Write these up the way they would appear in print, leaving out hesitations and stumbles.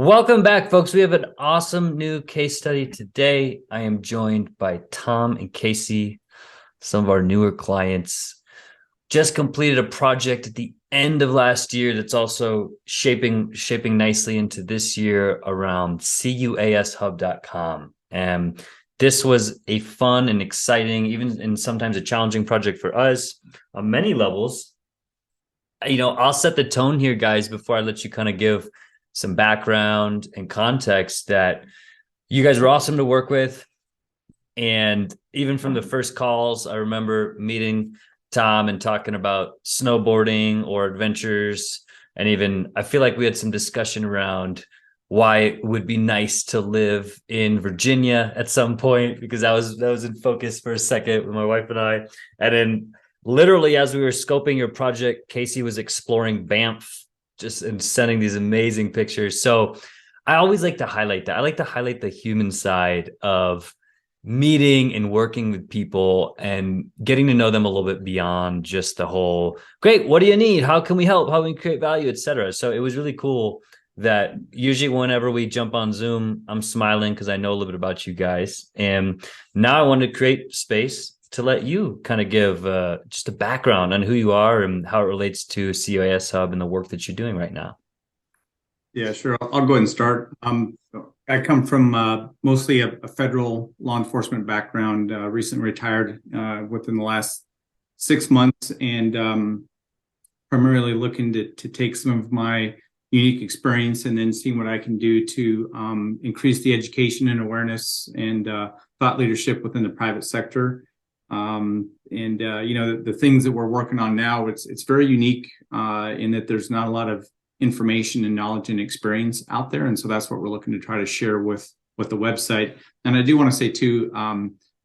Welcome back, folks. We have an awesome new case study today. I am joined by Tom and Casey, some of our newer clients. Just completed a project at the end of last year that's also shaping nicely into this year around CUASHub.com. And this was a fun and exciting, even and sometimes a challenging project for us on many levels. I'll set the tone here, guys, before I let you kind of give some background and context that you guys were awesome to work with. And even from the first calls, I remember meeting Tom and talking about snowboarding or adventures. And even I feel like we had some discussion around why it would be nice to live in Virginia at some point, because that was in focus for a second with my wife and I. And then literally as we were scoping your project, Casey was exploring Banff and sending these amazing pictures. So I always like to highlight that. I like to highlight the human side of meeting and working with people and getting to know them a little bit beyond just the whole, great, what do you need? How can we help? How can we create value, etc. So it was really cool that usually whenever we jump on Zoom, I'm smiling because I know a little bit about you guys. And now I wanted to create space to let you kind of give just a background on who you are and how it relates to C-UAS Hub and the work that you're doing right now. Yeah, sure. I'll go ahead and start. I come from mostly a federal law enforcement background, recently retired within the last 6 months, and primarily looking to take some of my unique experience and then seeing what I can do to increase the education and awareness and thought leadership within the private sector. The things that we're working on now, it's very unique in that there's not a lot of information and knowledge and experience out there. And so that's what we're looking to try to share with the website. And I do want to say too,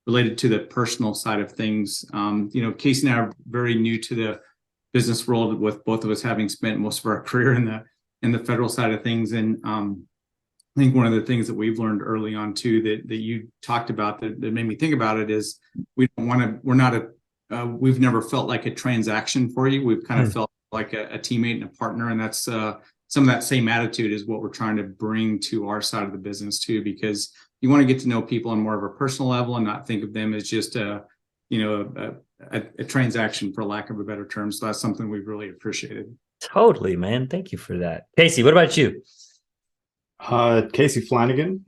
related to the personal side of things, Casey and I are very new to the business world, with both of us having spent most of our career in the federal side of things. And I think one of the things that we've learned early on too, that you talked about that made me think about it, is we've never felt like a transaction for you. We've kind of felt like a teammate and a partner. And that's some of that same attitude is what we're trying to bring to our side of the business too, because you want to get to know people on more of a personal level and not think of them as just a transaction, for lack of a better term. So that's something we've really appreciated. Totally, man. Thank you for that. Casey, what about you? Casey Flanagan,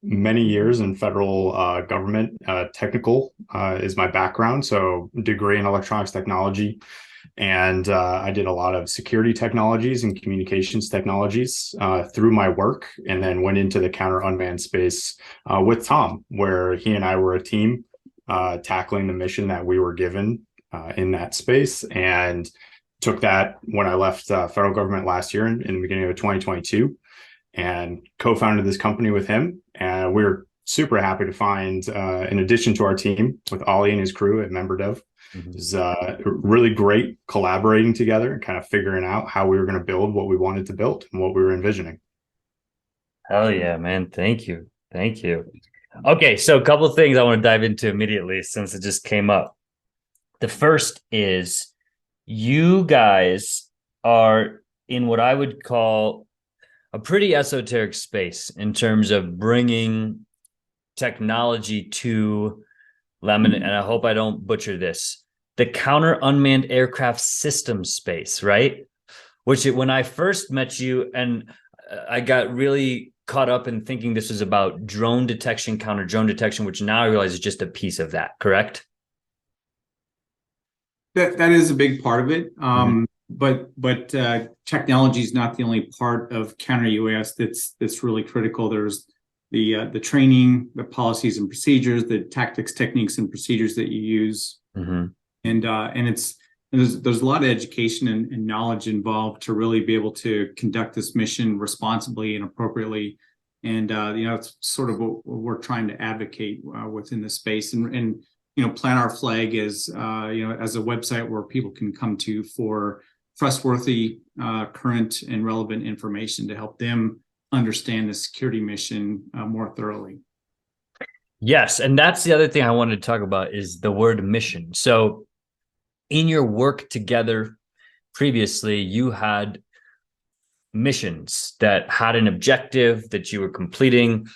many years in federal government. Technical is my background, so degree in electronics technology. And I did a lot of security technologies and communications technologies through my work, and then went into the counter unmanned space with Tom, where he and I were a team tackling the mission that we were given in that space, and took that when I left federal government last year in the beginning of 2022. And co-founded this company with him. And we're super happy to find, in addition to our team, with Ollie and his crew at MemberDev, it was really great collaborating together and kind of figuring out how we were going to build what we wanted to build and what we were envisioning. Hell yeah, man. Thank you. Thank you. Okay, so a couple of things I want to dive into immediately since it just came up. The first is you guys are in what I would call a pretty esoteric space in terms of bringing technology to and I hope I don't butcher this, the counter unmanned aircraft system space, right? Which when I first met you, and I got really caught up in thinking this was about drone detection, counter drone detection, which now I realize is just a piece of that, correct? That is a big part of it. But technology is not the only part of counter UAS that's really critical. There's the training, the policies and procedures, the tactics, techniques, and procedures that you use, and there's a lot of education and knowledge involved to really be able to conduct this mission responsibly and appropriately. And it's sort of what we're trying to advocate within the space, and plant our flag as as a website where people can come to for trustworthy, current, and relevant information to help them understand the security mission more thoroughly. Yes, and that's the other thing I wanted to talk about is the word mission. So in your work together previously, you had missions that had an objective that you were completing.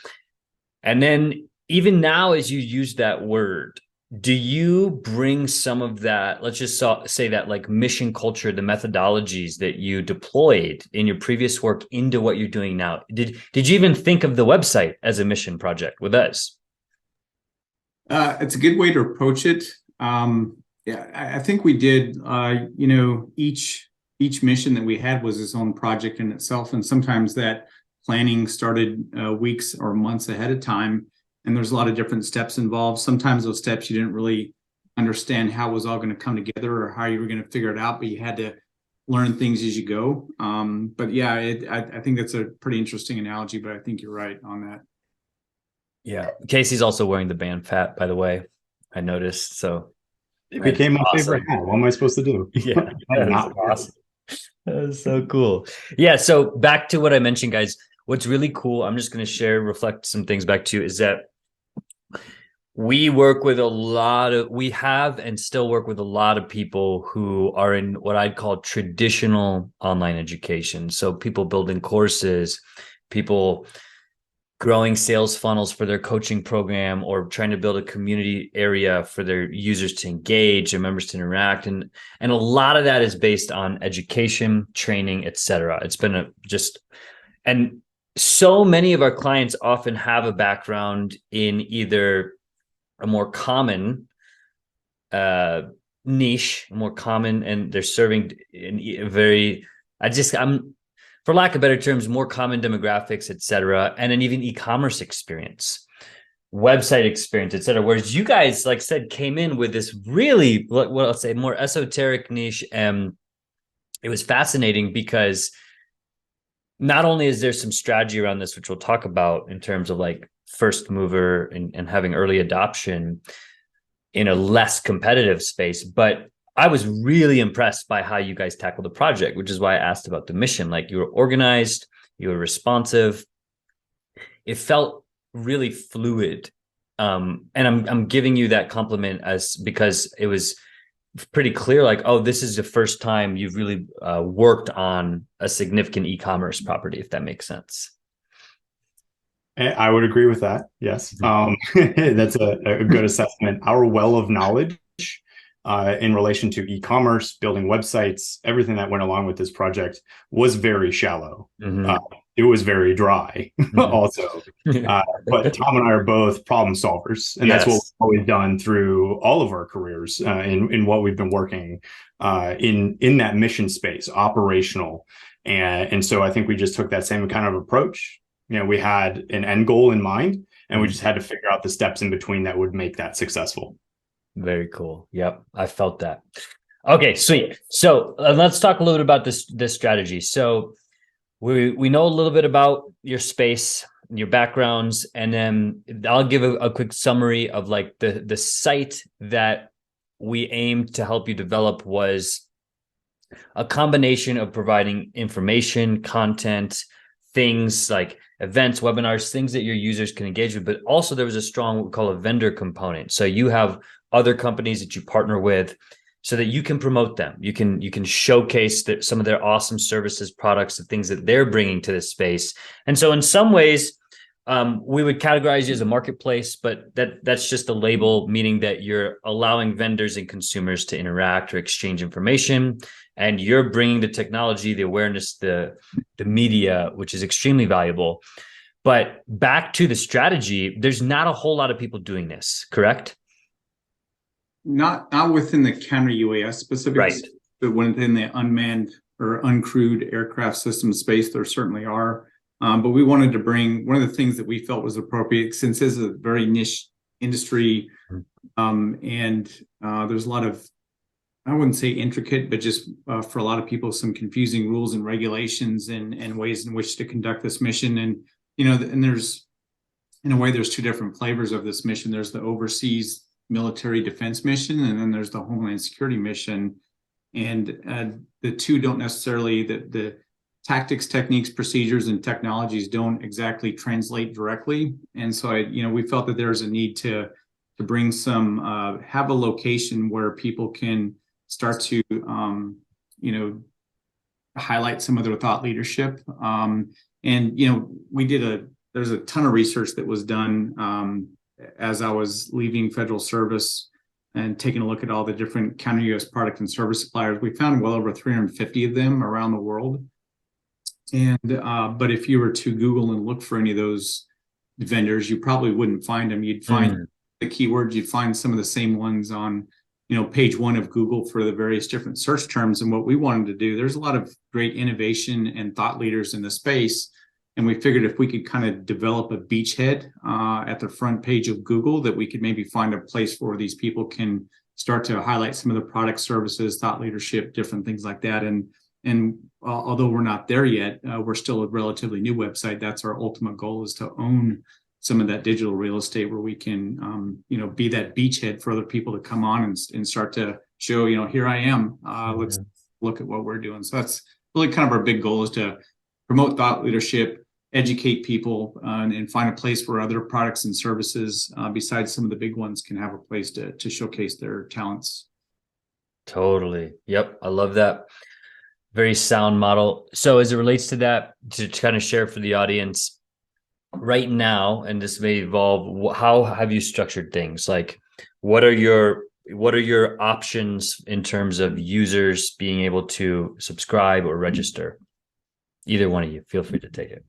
And then even now, as you use that word, do you bring some of that, let's just say that like mission culture, the methodologies that you deployed in your previous work into what you're doing now? Did you even think of the website as a mission project with us? It's a good way to approach it. Yeah, I think we did. Each mission that we had was its own project in itself, and sometimes that planning started weeks or months ahead of time, and there's a lot of different steps involved. Sometimes those steps you didn't really understand how it was all going to come together or how you were going to figure it out, but you had to learn things as you go. But yeah, I think that's a pretty interesting analogy, but I think you're right on that. Yeah. Casey's also wearing the band hat, by the way. I noticed. So it became my favorite hat. What am I supposed to do? Yeah, that's awesome. That is so cool. Yeah. So back to what I mentioned, guys. What's really cool, I'm just going to reflect some things back to you, is that we have and still work with a lot of people who are in what I'd call traditional online education. So people building courses, people growing sales funnels for their coaching program, or trying to build a community area for their users to engage and members to interact. And a lot of that is based on education, training, etc. It's been and so many of our clients often have a background in either a more common niche, more common, and they're serving in a very, for lack of better terms, more common demographics, et cetera, and then even e-commerce experience, website experience, et cetera. Whereas you guys, like I said, came in with this really, what I'll say, more esoteric niche. And it was fascinating because not only is there some strategy around this, which we'll talk about in terms of like first mover and having early adoption in a less competitive space, but I was really impressed by how you guys tackled the project, which is why I asked about the mission. Like, you were organized, you were responsive. It felt really fluid. And I'm giving you that compliment because it was pretty clear, like, oh, this is the first time you've really worked on a significant e-commerce property, if that makes sense. I would agree with that. Yes. That's a good assessment. Our well of knowledge in relation to e-commerce, building websites, everything that went along with this project was very shallow. Mm-hmm. It was very dry also. Yeah. But Tom and I are both problem solvers, and that's what we've always done through all of our careers in what we've been working in that mission space, operational. And so I think we just took that same kind of approach. We had an end goal in mind, and we just had to figure out the steps in between that would make that successful. Very cool. Yep. I felt that. Okay, sweet. So let's talk a little bit about this strategy. So we know a little bit about your space, your backgrounds, and then I'll give a quick summary of like the site that we aimed to help you develop was a combination of providing information, content, things like events, webinars, things that your users can engage with, but also there was a strong, what we call a vendor component. So you have other companies that you partner with so that you can promote them. You can showcase some of their awesome services, products, the things that they're bringing to this space. And so in some ways, we would categorize you as a marketplace, but that's just a label, meaning that you're allowing vendors and consumers to interact or exchange information, and you're bringing the technology, the awareness, the media, which is extremely valuable. But back to the strategy, there's not a whole lot of people doing this, correct? Not within the counter UAS specifics, right, but within the unmanned or uncrewed aircraft system space, there certainly are. But we wanted to bring one of the things that we felt was appropriate, since this is a very niche industry, and there's a lot of, I wouldn't say intricate, but just for a lot of people, some confusing rules and regulations and ways in which to conduct this mission. And, and there's, in a way, there's two different flavors of this mission. There's the overseas military defense mission, and then there's the Homeland Security mission. And the two don't necessarily, the tactics, techniques, procedures, and technologies don't exactly translate directly. And so we felt that there's a need to bring some, have a location where people can start to, highlight some of their thought leadership. And, you know, there's a ton of research that was done as I was leaving federal service and taking a look at all the different counter-UAS product and service suppliers. We found well over 350 of them around the world. And but if you were to Google and look for any of those vendors, you probably wouldn't find them. You'd find the keywords, you'd find some of the same ones on, you know, page 1 of Google for the various different search terms. And what we wanted to do, there's a lot of great innovation and thought leaders in the space. And we figured if we could kind of develop a beachhead at the front page of Google, that we could maybe find a place where these people can start to highlight some of the product, services, thought leadership, different things like that. And although we're not there yet, we're still a relatively new website. That's our ultimate goal, is to own some of that digital real estate where we can, you know, be that beachhead for other people to come on and start to show, you know, here I am. Let's look at what we're doing. So that's really kind of our big goal, is to promote thought leadership, educate people, and find a place where other products and services, besides some of the big ones, can have a place to showcase their talents. Totally. Yep. I love that. Very sound model. So as it relates to that, to kind of share for the audience right now, and this may evolve, how have you structured things? Like, what are your options in terms of users being able to subscribe or register? Either one of you, feel free to take it.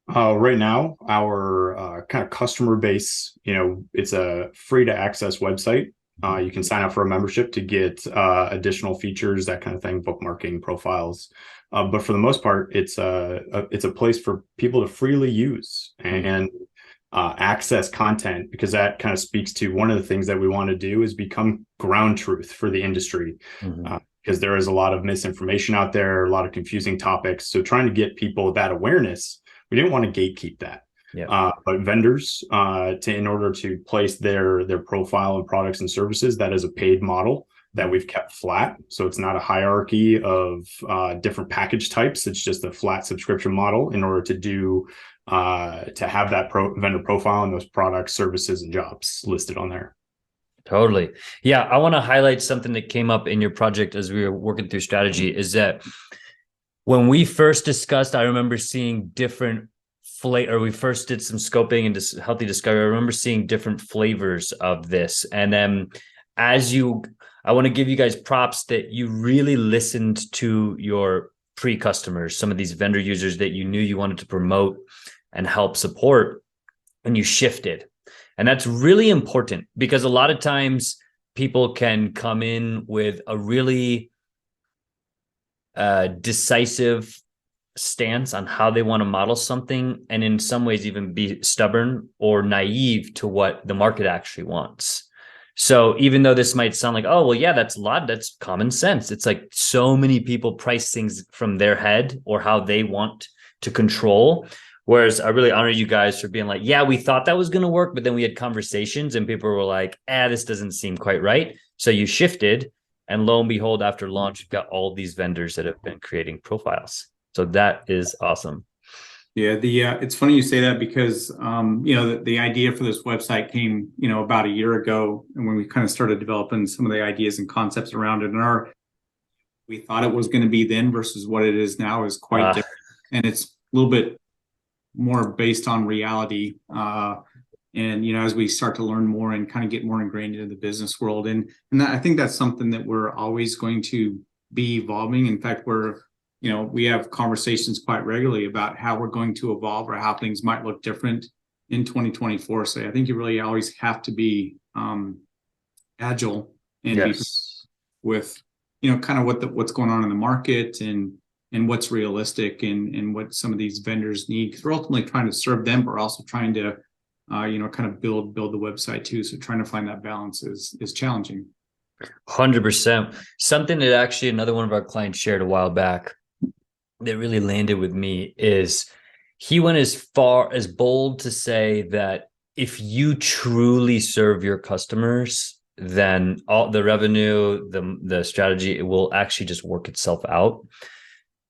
Right now, our kind of customer base, you know, it's a free to access website. You can sign up for a membership to get additional features, that kind of thing, bookmarking, profiles. But for the most part, it's a place for people to freely use and access content, because that kind of speaks to one of the things that we want to do is become ground truth for the industry. Because there is a lot of misinformation out there, a lot of confusing topics. So trying to get people that awareness, we didn't want to gatekeep that. But vendors, in order to place their profile and products and services, that is a paid model that we've kept flat. So it's not a hierarchy of different package types. It's just a flat subscription model in order to have that vendor profile and those products, services, and jobs listed on there. Totally. Yeah. I want to highlight something that came up in your project as we were working through strategy, is that when we first discussed, I remember seeing different we first did some scoping and healthy discovery. I remember seeing different flavors of this. And then I want to give you guys props that you really listened to your pre-customers, some of these vendor users that you knew you wanted to promote and help support, and you shifted. And that's really important, because a lot of times people can come in with a really decisive stance on how they want to model something, and in some ways even be stubborn or naive to what the market actually wants. So even though this might sound like, oh, well, yeah, that's common sense. It's like so many people price things from their head or how they want to control. Whereas I really honor you guys for being like, yeah, we thought that was going to work, but then we had conversations and people were like, this doesn't seem quite right. So you shifted, and lo and behold, after launch, you've got all these vendors that have been creating profiles. So that is awesome. Yeah, it's funny you say that, because you know, the idea for this website came, you know, about a year ago, and when we kind of started developing some of the ideas and concepts around it, and we thought it was going to be then versus what it is now is quite different, and it's a little bit more based on reality. And you know, as we start to learn more and kind of get more ingrained into the business world, and I think that's something that we're always going to be evolving. In fact, we have conversations quite regularly about how we're going to evolve or how things might look different in 2024. So I think you really always have to be agile and be with, you know, kind of what's going on in the market and what's realistic and what some of these vendors need. Because we're ultimately trying to serve them, but we're also trying to, you know, kind of build the website too. So trying to find that balance is challenging. 100%. Something that actually another one of our clients shared a while back that really landed with me is he went as bold to say that if you truly serve your customers, then all the revenue, the strategy, it will actually just work itself out.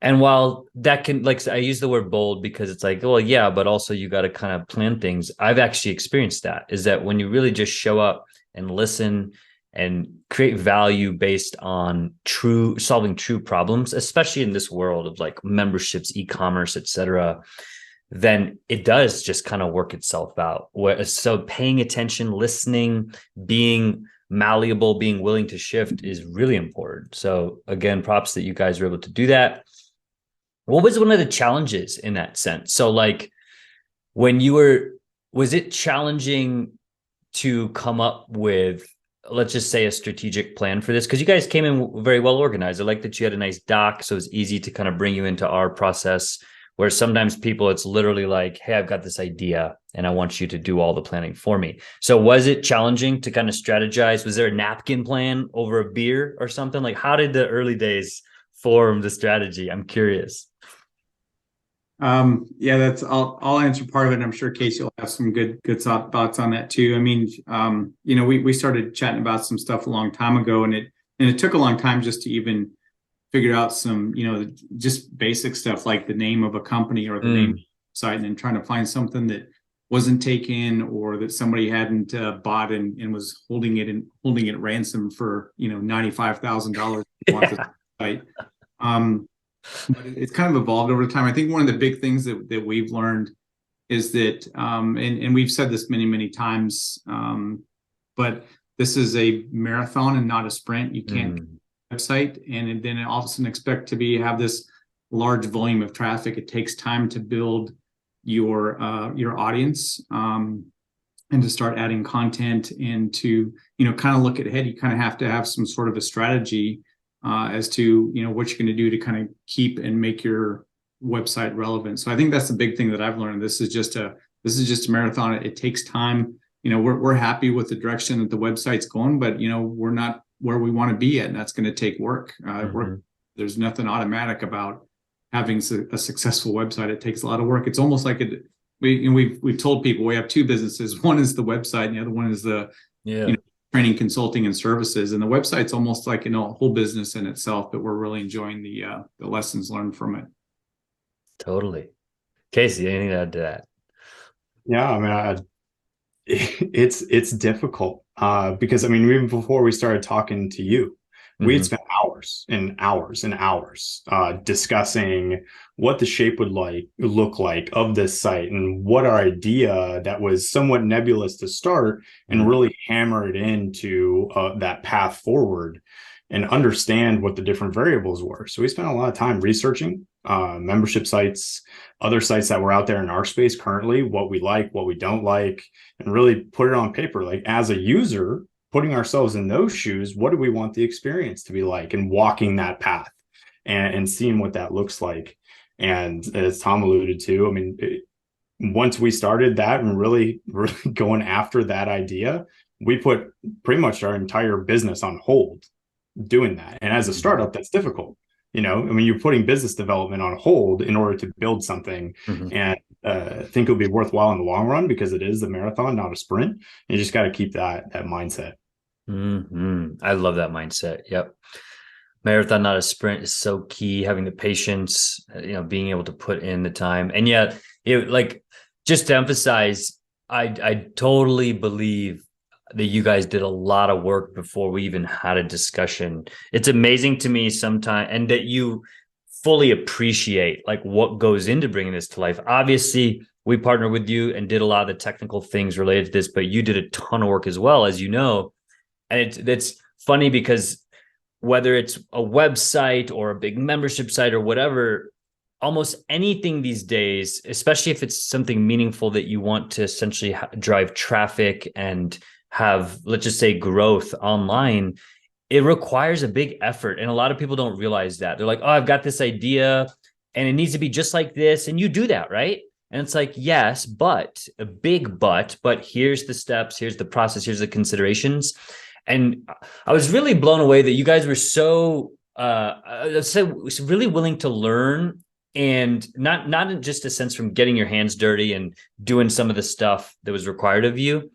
And while that can, like, I use the word bold because it's like, well, yeah, but also you got to kind of plan things. I've actually experienced that, is that when you really just show up and listen and create value based on solving true problems, especially in this world of like memberships, e-commerce, etc., then it does just kind of work itself out. So paying attention, listening, being malleable, being willing to shift is really important. So again, props that you guys were able to do that. What was one of the challenges in that sense? So like when was it challenging to come up with, let's just say, a strategic plan for this? Because you guys came in very well organized. I like that you had a nice doc, so it's easy to kind of bring you into our process, where sometimes people, it's literally like, hey, I've got this idea and I want you to do all the planning for me. So was it challenging to kind of strategize? Was there a napkin plan over a beer or something? Like, how did the early days form the strategy? I'm curious. Yeah, I'll answer part of it. And I'm sure Casey will have some good thoughts on that too. I mean, we started chatting about some stuff a long time ago, and it took a long time just to even figure out some, just basic stuff like the name of a company or the name of the site, and then trying to find something that wasn't taken or that somebody hadn't bought and was holding it ransom for $95,000 on the site. But it's kind of evolved over time. I think one of the big things that we've learned is that, and we've said this many times, but this is a marathon and not a sprint. You can't website and then all of a sudden expect to have this large volume of traffic. It takes time to build your audience, and to start adding content and to kind of look ahead. You kind of have to have some sort of a strategy as to what you're going to do to kind of keep and make your website relevant. So I think that's the big thing that I've learned. This is just a marathon. It takes time. We're happy with the direction that the website's going, but we're not where we want to be at, and that's going to take work. There's nothing automatic about having a successful website. It takes a lot of work. It's almost like we've told people we have two businesses. One is the website, and the other one is the training, consulting, and services. And the website's almost like a whole business in itself. But we're really enjoying the lessons learned from it. Totally. Casey, anything to add to that? Yeah, I mean, it's difficult because I mean, even before we started talking to you, we had spent hours and hours and hours discussing what the shape would look like of this site and what our idea that was somewhat nebulous to start and really hammer it into that path forward and understand what the different variables were. So we spent a lot of time researching membership sites, other sites that were out there in our space currently, what we like, what we don't like, and really put it on paper. Like as a user, putting ourselves in those shoes, what do we want the experience to be like, and walking that path and seeing what that looks like. And as Tom alluded to, I mean, once we started that and really going after that idea, we put pretty much our entire business on hold doing that. And as a startup, that's difficult. I mean, you're putting business development on hold in order to build something and think it'll be worthwhile in the long run, because it is a marathon, not a sprint. You just got to keep that mindset. I love that mindset. Yep. Marathon, not a sprint, is so key. Having the patience, being able to put in the time. And yet, just to emphasize, I totally believe that you guys did a lot of work before we even had a discussion. It's amazing to me sometimes, and that you fully appreciate like what goes into bringing this to life. Obviously, we partnered with you and did a lot of the technical things related to this, but you did a ton of work as well, as you know. And it's funny because whether it's a website or a big membership site or whatever, almost anything these days, especially if it's something meaningful that you want to essentially drive traffic and have, let's just say, growth online, it requires a big effort. And a lot of people don't realize that. They're like, oh, I've got this idea and it needs to be just like this. And you do that, right? And it's like, yes, but a big but here's the steps, here's the process, here's the considerations. And I was really blown away that you guys were so really willing to learn, and not in just a sense from getting your hands dirty and doing some of the stuff that was required of you,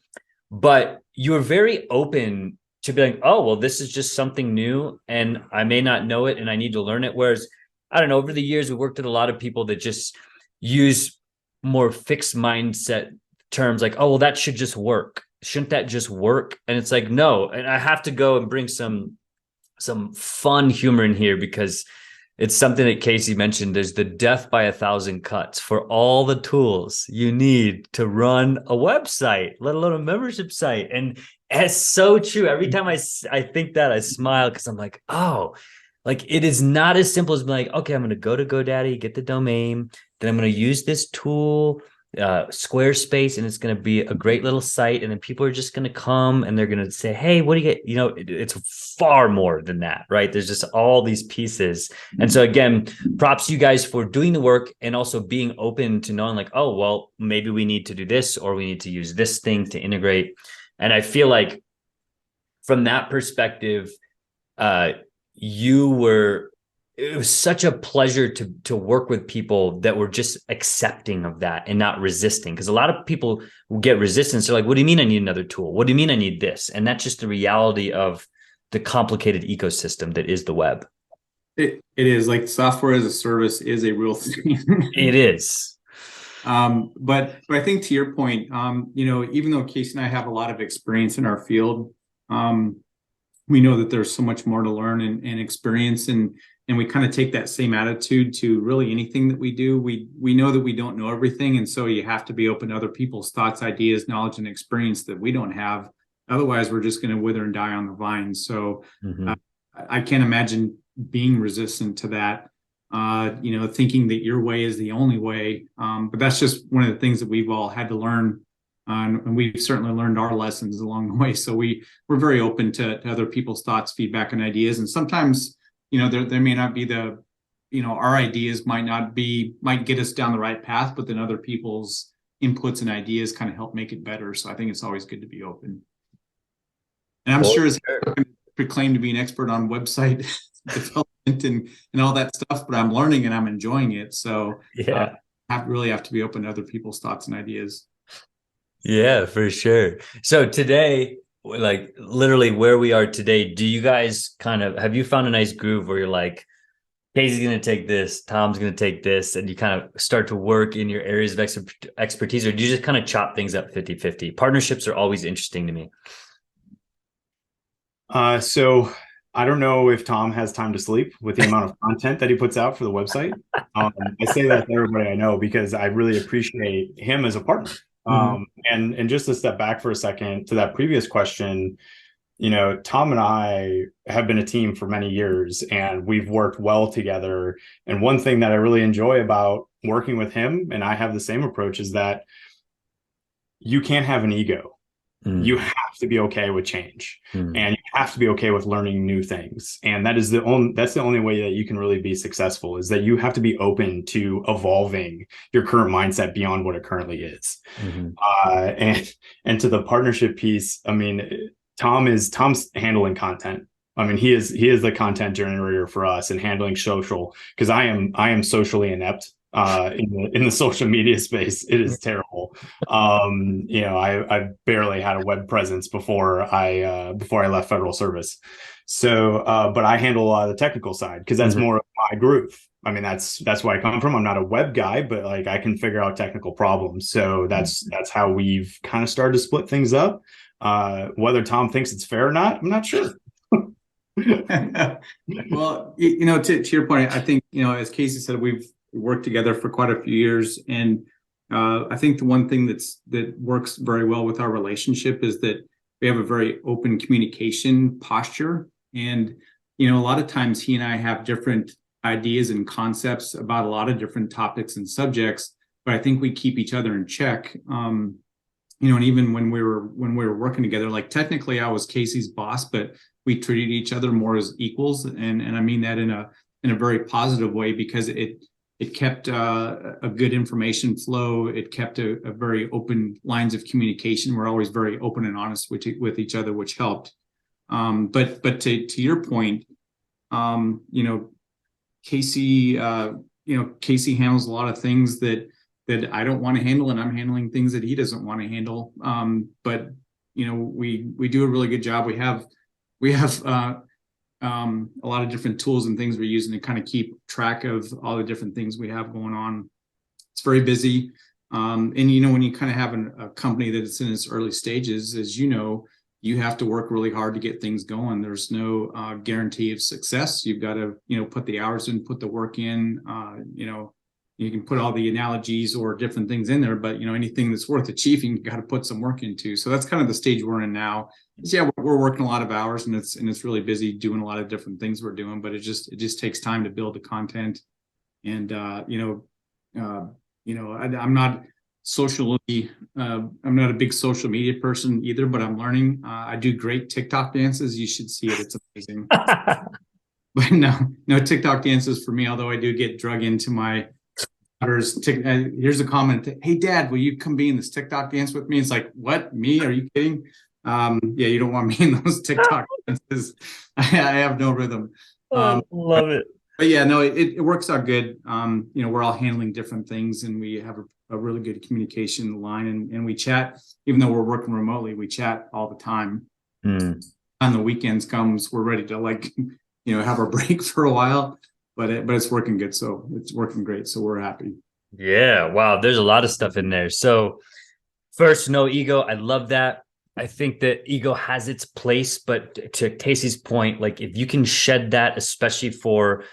but you were very open to be like, oh, well, this is just something new and I may not know it and I need to learn it. Whereas, I don't know, over the years, we worked with a lot of people that just use more fixed mindset terms like, oh, well, that should just work. shouldn't that just work? And it's like, no. And I have to go and bring some fun humor in here because it's something that Casey mentioned. There's the death by 1,000 cuts for all the tools you need to run a website, let alone a membership site. And it's so true. Every time I think that, I smile because I'm like, oh, like it is not as simple as being like, okay, I'm going to go to GoDaddy, get the domain, then I'm going to use this tool, Squarespace, and it's going to be a great little site. And then people are just going to come and they're going to say, hey, what do you get? You know, it's far more than that, right? There's just all these pieces. And so again, props to you guys for doing the work and also being open to knowing like, oh, well, maybe we need to do this or we need to use this thing to integrate. And I feel like from that perspective, it was such a pleasure to work with people that were just accepting of that and not resisting. Because a lot of people get resistance. They're like, what do you mean I need another tool? What do you mean I need this? And that's just the reality of the complicated ecosystem that is the web. It is, like, software as a service is a real thing. It is. But I think to your point, even though Casey and I have a lot of experience in our field, we know that there's so much more to learn and experience, and we kind of take that same attitude to really anything that we do. We know that we don't know everything, and so you have to be open to other people's thoughts, ideas, knowledge, and experience that we don't have. Otherwise, we're just going to wither and die on the vine. So I can't imagine being resistant to that, thinking that your way is the only way. But that's just one of the things that we've all had to learn. And we've certainly learned our lessons along the way. So we're very open to other people's thoughts, feedback, and ideas. And sometimes, there may not be our ideas might get us down the right path, but then other people's inputs and ideas kind of help make it better. So I think it's always good to be open. And I'm sure as proclaim to be an expert on website development and all that stuff, but I'm learning and I'm enjoying it. So I really have to be open to other people's thoughts and ideas. Yeah, for sure. So today, like literally where we are today, do you guys have you found a nice groove where you're like, Casey's going to take this, Tom's going to take this, and you kind of start to work in your areas of expertise, or do you just kind of chop things up 50-50? Partnerships are always interesting to me. So I don't know if Tom has time to sleep with the amount of content that he puts out for the website. I say that to everybody I know because I really appreciate him as a partner. And just to step back for a second to that previous question, Tom and I have been a team for many years and we've worked well together. And one thing that I really enjoy about working with him, and I have the same approach, is that you can't have an ego. You have to be okay with change and you have to be okay with learning new things. And that's the only way that you can really be successful, is that you have to be open to evolving your current mindset beyond what it currently is. And to the partnership piece, I mean, Tom's handling content. I mean, he is the content generator for us and handling social, because I am socially inept. In the social media space, it is terrible. I barely had a web presence before I left federal service. So, but I handle a lot of the technical side because that's more of my groove. I mean, that's where I come from. I'm not a web guy, but like I can figure out technical problems. So that's how we've kind of started to split things up. Whether Tom thinks it's fair or not, I'm not sure. Well, to your point, I think, as Casey said, we've worked together for quite a few years. And I think the one thing that works very well with our relationship is that we have a very open communication posture. And, a lot of times he and I have different ideas and concepts about a lot of different topics and subjects, but I think we keep each other in check. And even when we were working together, like technically I was Casey's boss, but we treated each other more as equals. And I mean that in a very positive way, because it kept a good information flow. It kept a very open lines of communication. We're always very open and honest with each other, which helped. But to your point, Casey, Casey handles a lot of things that I don't want to handle, and I'm handling things that he doesn't want to handle. But we do a really good job. We have a lot of different tools and things we're using to kind of keep track of all the different things we have going on. It's very busy. And when you kind of have a company that is in its early stages, as you have to work really hard to get things going. There's no guarantee of success. You've got to, put the hours in, put the work in. You can put all the analogies or different things in there, but anything that's worth achieving, you got to put some work into. So that's kind of the stage we're in now. Yeah, we're working a lot of hours, and it's really busy doing a lot of different things we're doing. But it just takes time to build the content, and I'm not socially, I'm not a big social media person either, but I'm learning. I do great TikTok dances. You should see it. It's amazing. But no TikTok dances for me, although I do get drug into my daughter's here's a comment. Hey, Dad, will you come be in this TikTok dance with me? It's like, what? Me? Are you kidding? Yeah, you don't want me in those TikTok dances. I have no rhythm. Love it. But yeah, no, it works out good. We're all handling different things, and we have a really good communication line, and we chat. Even though we're working remotely, we chat all the time. On the weekends comes, we're ready to have our break for a while, but it's working good. So it's working great. So we're happy. Yeah. Wow. There's a lot of stuff in there. So first, no ego. I love that. I think that ego has its place, but to Casey's point, like if you can shed that, especially for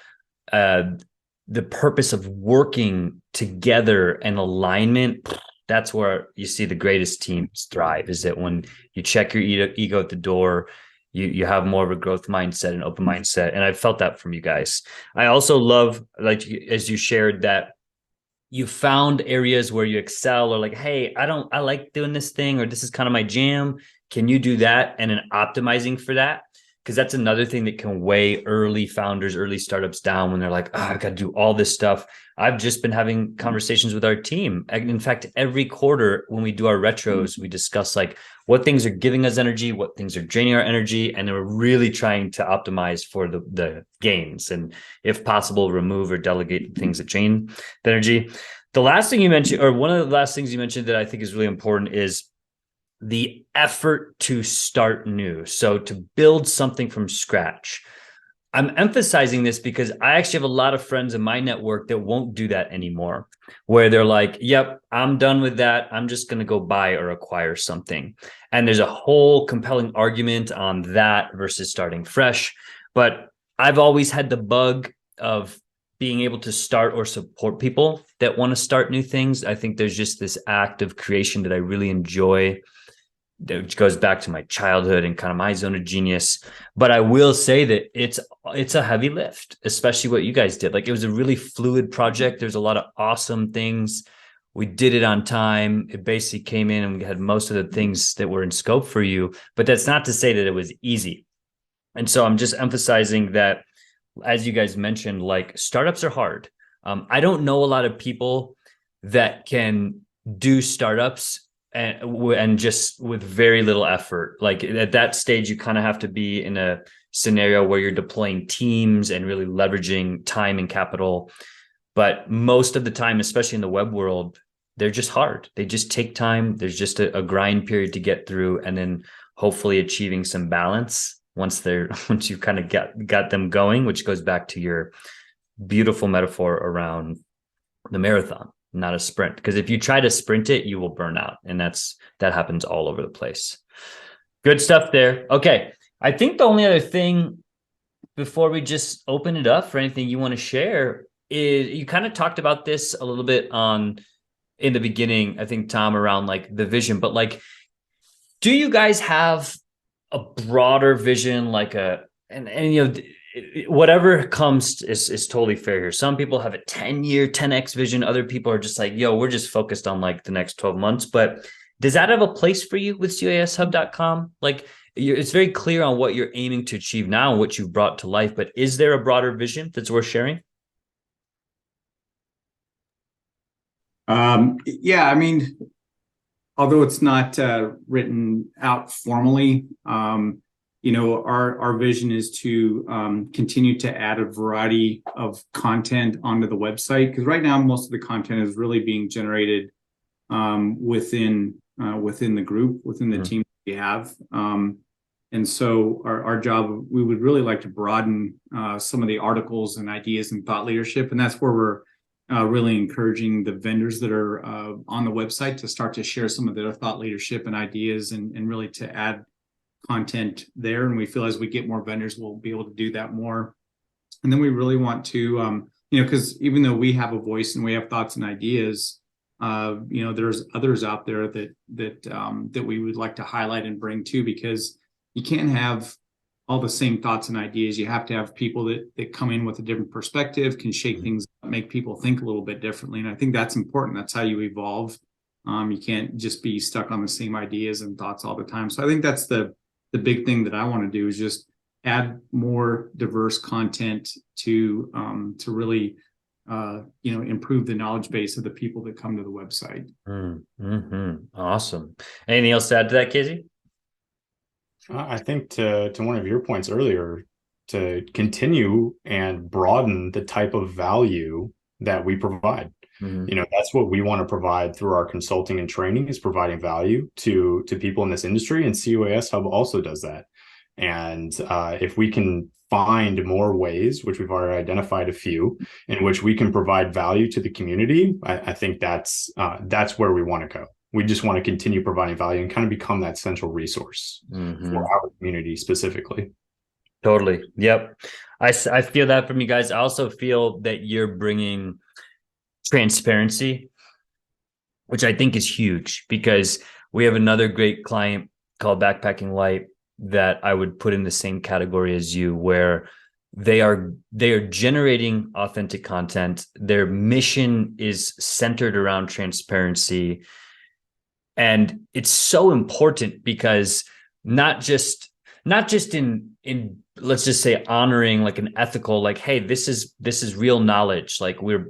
the purpose of working together and alignment, that's where you see the greatest teams thrive. Is that when you check your ego at the door, you have more of a growth mindset and open mindset. And I felt that from you guys. I also love, like, as you shared, that you found areas where you excel, or like, hey, I like doing this thing, or this is kind of my jam. Can you do that? And then optimizing for that. Because that's another thing that can weigh early founders, early startups down when they're like, I've got to do all this stuff. I've just been having conversations with our team. In fact, every quarter when we do our retros, we discuss like what things are giving us energy, what things are draining our energy. And then we're really trying to optimize for the gains. And if possible, remove or delegate things that drain the energy. The last thing you mentioned, or one of the last things you mentioned that I think is really important, is the effort to start new. So to build something from scratch. I'm emphasizing this because I actually have a lot of friends in my network that won't do that anymore, where they're like, yep, I'm done with that. I'm just going to go buy or acquire something. And there's a whole compelling argument on that versus starting fresh. But I've always had the bug of being able to start or support people that want to start new things. I think there's just this act of creation that I really enjoy, which goes back to my childhood and kind of my zone of genius. But I will say that it's a heavy lift, especially what you guys did. Like, it was a really fluid project. There's a lot of awesome things. We did it on time. It basically came in and we had most of the things that were in scope for you, but that's not to say that it was easy. And so I'm just emphasizing that, as you guys mentioned, like, startups are hard. I don't know a lot of people that can do startups and just with very little effort. Like, at that stage, you kind of have to be in a scenario where you're deploying teams and really leveraging time and capital. But most of the time, especially in the web world, they're just hard. They just take time. There's just a grind period to get through, and then hopefully achieving some balance once you kind of got them going, which goes back to your beautiful metaphor around the marathon, not a sprint. Because if you try to sprint it, you will burn out. And that happens all over the place. Good stuff there. Okay. I think the only other thing before we just open it up for anything you want to share is, you kind of talked about this a little bit in the beginning, I think, Tom, around like the vision, but like, do you guys have a broader vision, like whatever comes is totally fair here. Some people have a 10-year 10x vision. Other people are just like, yo, we're just focused on like the next 12 months. But does that have a place for you with CUASHub.com? Like, it's very clear on what you're aiming to achieve now and what you've brought to life, but is there a broader vision that's worth sharing? Yeah, I mean, although it's not written out formally, our vision is to continue to add a variety of content onto the website, because right now most of the content is really being generated within the group, within the team we have. And so our job, we would really like to broaden some of the articles and ideas and thought leadership, and that's where really encouraging the vendors that are on the website to start to share some of their thought leadership and ideas, and really to add content there. And we feel as we get more vendors, we'll be able to do that more. And then we really want to, because even though we have a voice and we have thoughts and ideas, there's others out there that we would like to highlight and bring too, because you can't have all the same thoughts and ideas. You have to have people that come in with a different perspective, can shake things up, make people think a little bit differently. And I think that's important. That's how you evolve. You can't just be stuck on the same ideas and thoughts all the time. So I think that's the big thing that I want to do, is just add more diverse content to really improve the knowledge base of the people that come to the website. Awesome. Anything else to add to that, Casey? I think to one of your points earlier, to continue and broaden the type of value that we provide. That's what we want to provide through our consulting and training, is providing value to people in this industry. And C-UAS Hub also does that. And if we can find more ways, which we've already identified a few, in which we can provide value to the community, I think that's where we want to go. We just want to continue providing value and kind of become that central resource for our community specifically. Totally. Yep. I feel that from you guys. I also feel that you're bringing transparency, which I think is huge, because we have another great client called Backpacking Light that I would put in the same category as you, where they are generating authentic content. Their mission is centered around transparency. And it's so important, because not just in let's just say honoring like an ethical, like, hey, this is real knowledge. Like we're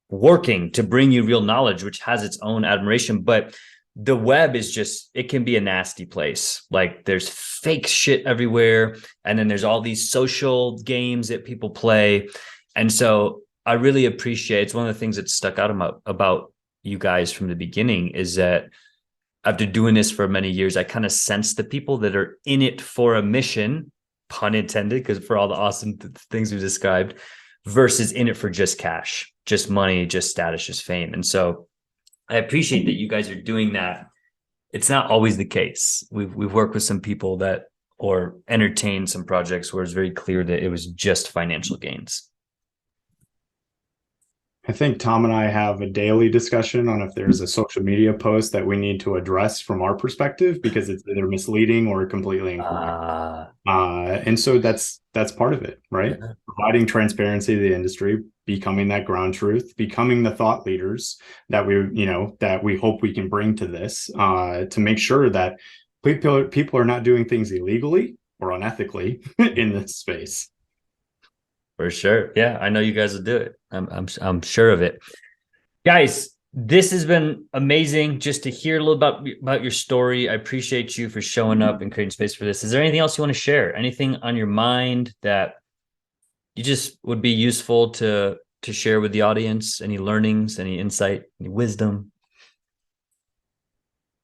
working to bring you real knowledge, which has its own admiration. But the web is just, it can be a nasty place. Like there's fake shit everywhere. And then there's all these social games that people play. And so I really appreciate, it's one of the things that stuck out about you guys from the beginning, is that after doing this for many years, I kind of sense the people that are in it for a mission, pun intended, because for all the awesome things we described, versus in it for just cash, just money, just status, just fame. And so I appreciate that you guys are doing that. It's not always the case. We've worked with some people or entertained some projects where it's very clear that it was just financial gains. I think Tom and I have a daily discussion on if there's a social media post that we need to address from our perspective, because it's either misleading or completely incorrect. And so that's part of it, right? Yeah. Providing transparency to the industry, becoming that ground truth, becoming the thought leaders that we hope we can bring to this, to make sure that people are not doing things illegally or unethically in this space. For sure. Yeah, I know you guys will do it. I'm sure of it. Guys, this has been amazing just to hear a little about your story. I appreciate you for showing up and creating space for this. Is there anything else you want to share? Anything on your mind that you just would be useful to share with the audience? Any learnings, any insight, any wisdom?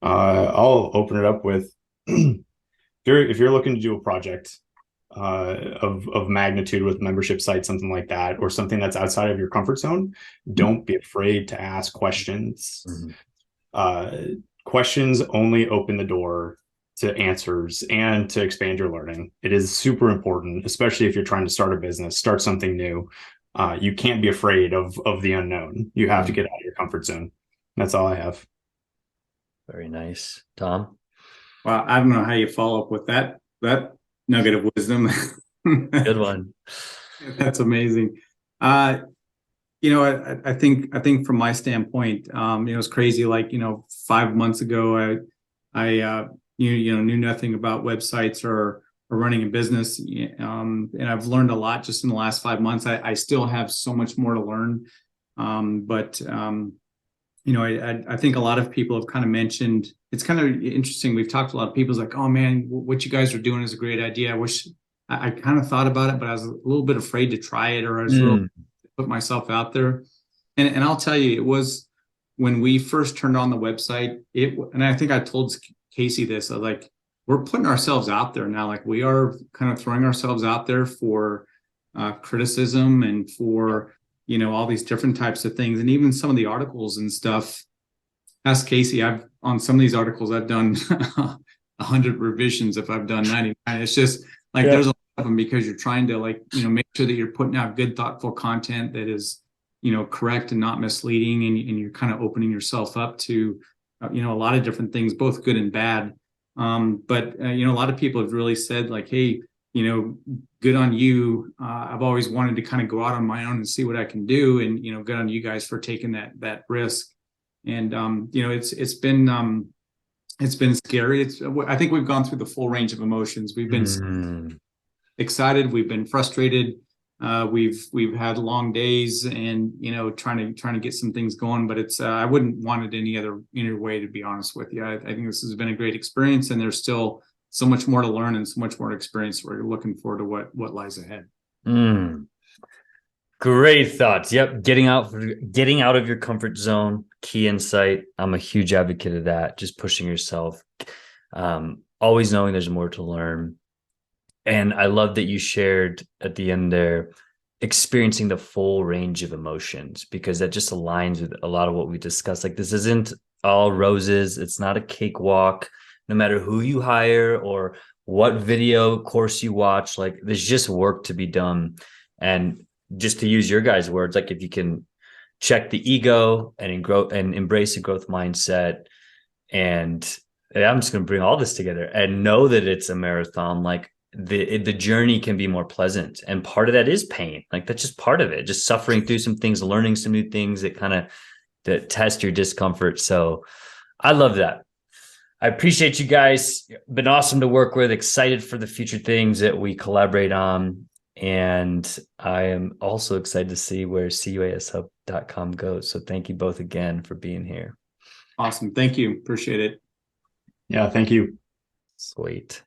I'll open it up with if you're looking to do a project of magnitude with membership sites, something like that, or something that's outside of your comfort zone, don't be afraid to ask questions. Questions only open the door to answers and to expand your learning. It is super important, especially if you're trying to start a business, start something new. You can't be afraid of the unknown. You have to get out of your comfort zone. That's all I have. Very nice. Tom? Well, I don't know how you follow up with that nugget of wisdom. Good one. That's amazing. I think from my standpoint, it's crazy. Like, 5 months ago, I knew nothing about websites or running a business. And I've learned a lot just in the last 5 months. I still have so much more to learn. But I think a lot of people have kind of mentioned, it's kind of interesting. We've talked to a lot of people, like, oh man, what you guys are doing is a great idea. I wish I kind of thought about it, but I was a little bit afraid to try it, or I was a little put myself out there. And I'll tell you, it was when we first turned on the website, and I think I told Casey this, like, we're putting ourselves out there now. Like, we are kind of throwing ourselves out there for criticism and for all these different types of things, and even some of the articles and stuff. Ask Casey. I've on some of these articles I've done 100 revisions if I've done 99. It's just like there's a lot of them because you're trying to make sure that you're putting out good, thoughtful content that is correct and not misleading, and you're kind of opening yourself up to a lot of different things, both good and bad. But a lot of people have really said like, hey, good on you. I've always wanted to kind of go out on my own and see what I can do, and good on you guys for taking that risk. And it's been scary. I think we've gone through the full range of emotions. We've been excited. We've been frustrated. We've had long days, and trying to get some things going. But it's I wouldn't want it any other way, to be honest with you. I think this has been a great experience, and there's still so much more to learn and so much more to experience. We're looking forward to what lies ahead. Great thoughts. Yep. Getting out of your comfort zone, key insight. I'm a huge advocate of that. Just pushing yourself, always knowing there's more to learn. And I love that you shared at the end there, experiencing the full range of emotions, because that just aligns with a lot of what we discussed. Like, this isn't all roses. It's not a cakewalk, no matter who you hire or what video course you watch. Like, there's just work to be done. And just to use your guys' words, like, if you can check the ego and embrace a growth mindset, and I'm just going to bring all this together and know that it's a marathon, like the journey can be more pleasant. And part of that is pain. Like, that's just part of it, just suffering through some things, learning some new things that test your discomfort. So I love that. I appreciate you guys. Been awesome to work with. Excited for the future things that we collaborate on. And I am also excited to see where CUASHub.com goes. So thank you both again for being here. Awesome. Thank you. Appreciate it. Yeah, thank you. Sweet.